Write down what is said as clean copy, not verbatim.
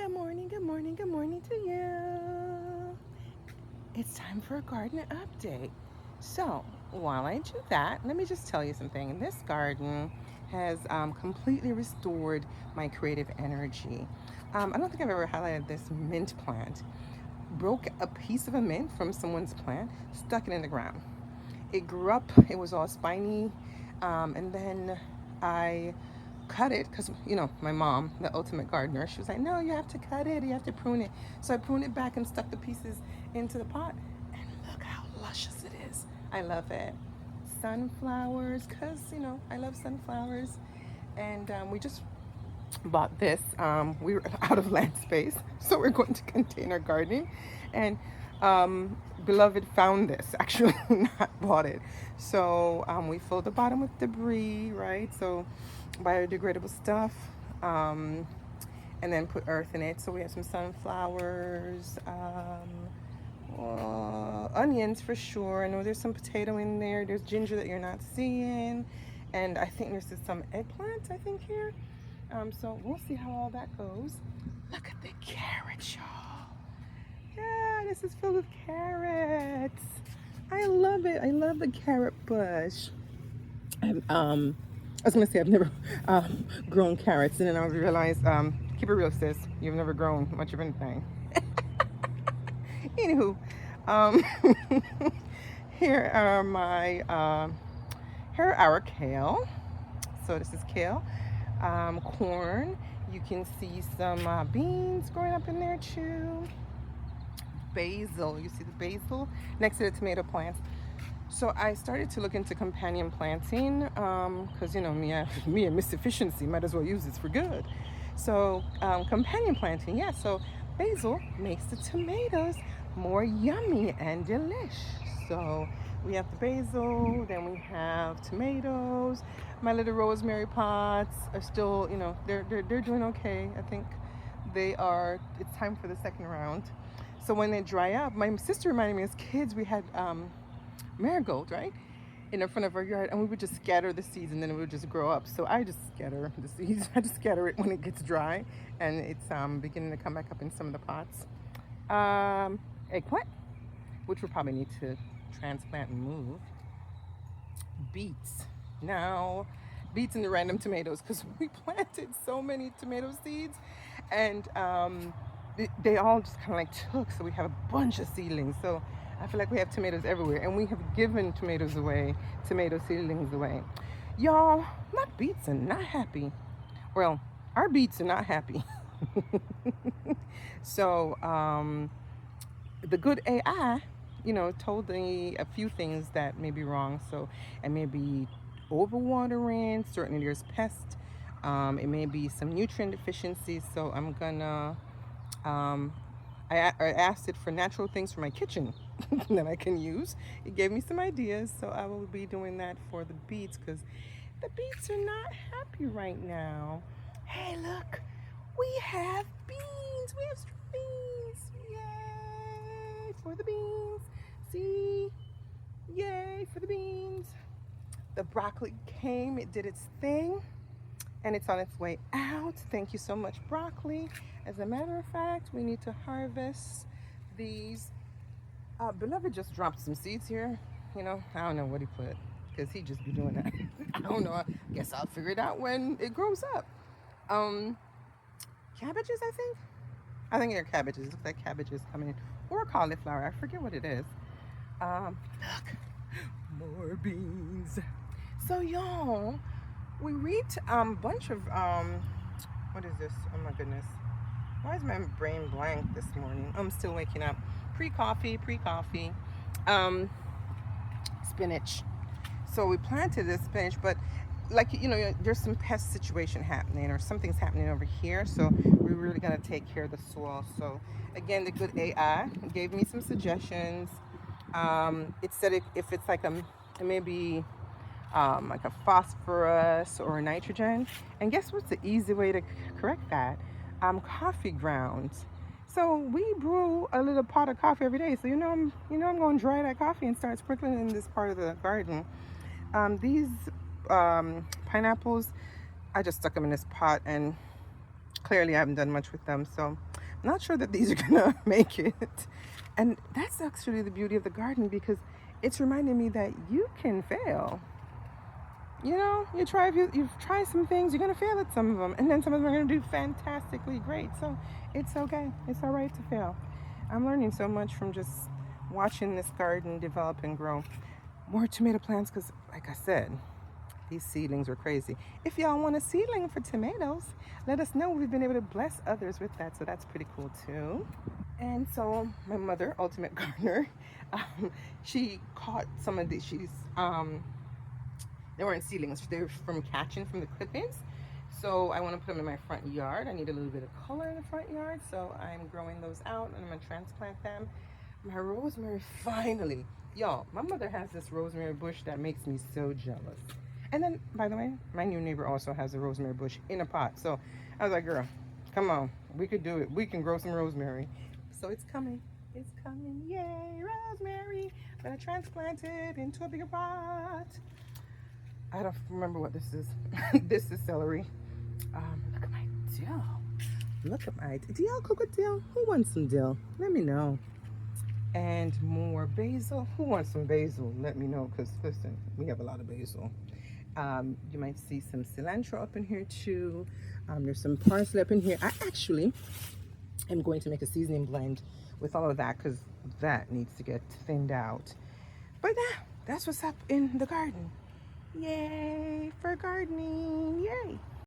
good morning, good morning, good morning to you. It's time for a garden update. So, while I do that, let me just tell you something. This garden has completely restored my creative energy. I don't think I've ever highlighted this mint plant. Broke a piece of a mint from someone's plant, stuck it in the ground. It grew up, it was all spiny, and then I cut it because my mom, the ultimate gardener, she was like, no, you have to cut it, you have to prune it. So I pruned it back and stuck the pieces into the pot, and look how luscious it is. I love it. Sunflowers, because I love sunflowers. And we just bought this. We were out of land space, so we're going to container gardening. And beloved found this, actually, not bought it. So we filled the bottom with debris, right? So biodegradable stuff, and then put earth in it. So we have some sunflowers, onions for sure. I know there's some potato in there. There's ginger that you're not seeing, and I think there's just some eggplant, I think, here. So we'll see how all that goes. Look at the carrots, y'all. Yeah, this is filled with carrots. I love it. I love the carrot bush. I was gonna say I've never grown carrots, and then I realized, keep it real, sis. You've never grown much of anything. Anywho, um, here are my here are our kale. So this is kale, corn. You can see some beans growing up in there too. Basil. You see the basil next to the tomato plants. So I started to look into companion planting because me and Miss Efficiency might as well use this for good. So companion planting, yeah. So basil makes the tomatoes more yummy and delish. So we have the basil, then we have tomatoes. My little rosemary pots are still, they're doing okay. I think they are. It's time for the second round. So when they dry up, my sister reminded me as kids we had marigold, right, in the front of our yard, and we would just scatter the seeds, and then it would just grow up. So I just scatter the seeds. I just scatter it when it gets dry, and it's beginning to come back up in some of the pots. Eggplant, which we'll probably need to transplant and move. Beets. Now, beets and the random tomatoes, because we planted so many tomato seeds, and they all just kind of like took. So we have a bunch of seedlings. So I feel like we have tomatoes everywhere, and we have given tomatoes away, tomato seedlings away. Y'all, my beets are not happy. Well, our beets are not happy. So the good AI, told me a few things that may be wrong. So it may be overwatering. Certainly, there's pests. It may be some nutrient deficiencies. So I'm gonna. I asked it for natural things for my kitchen that I can use. It gave me some ideas, so I will be doing that for the beets because the beets are not happy right now. Hey, look, we have beans. We have string beans. Yay for the beans. See? Yay for the beans. The broccoli came, it did its thing, and it's on its way out. Thank you so much, broccoli. As a matter of fact, we need to harvest these. Beloved just dropped some seeds here. I don't know what he put because he just be doing that. I don't know. I guess I'll figure it out when it grows up. Cabbages, I think. I think they're cabbages. It looks like cabbages coming in, or cauliflower. I forget what it is. Look, more beans. So y'all, we reached a bunch of what is this? Oh my goodness. Why is my brain blank this morning? I'm still waking up. Pre-coffee. Spinach. So we planted this spinach, but there's some pest situation happening, or something's happening over here. So we really gotta take care of the soil. So again, the good AI gave me some suggestions. It said if it's like maybe like a phosphorus or a nitrogen. And guess what's the easy way to correct that? Coffee grounds. So we brew a little pot of coffee every day. So I'm going to dry that coffee and start sprinkling in this part of the garden. These pineapples, I just stuck them in this pot, and Clearly I haven't done much with them, so I'm not sure that these are gonna make it. And that's actually the beauty of the garden, because it's reminding me that you can fail. You know, you try some things, you're gonna fail at some of them, and then some of them are gonna do fantastically great. So it's okay. It's all right to fail. I'm learning so much from just watching this garden develop and grow. More tomato plants, because like I said, these seedlings are crazy. If y'all want a seedling for tomatoes, let us know. We've been able to bless others with that, so that's pretty cool too. And so my mother, ultimate gardener, she caught some of these. They weren't seedlings, they were from catching from the clippings. So I want to put them in my front yard. I need a little bit of color in the front yard, so I'm growing those out and I'm gonna transplant them. My rosemary, finally. Y'all, my mother has this rosemary bush that makes me so jealous. And then, by the way, my new neighbor also has a rosemary bush in a pot. So I was like, girl, come on, we could do it. We can grow some rosemary. So it's coming. It's coming. Yay, rosemary. I'm gonna transplant it into a bigger pot. I don't remember what this is. This is celery. Look at my dill. Look at my, do y'all cook with dill? Who wants some dill? Let me know. And more basil. Who wants some basil? Let me know, because listen, we have a lot of basil. You might see some cilantro up in here too. There's some parsley up in here. I actually am going to make a seasoning blend with all of that, because that needs to get thinned out. But that's what's up in the garden. Yay for gardening. Yay.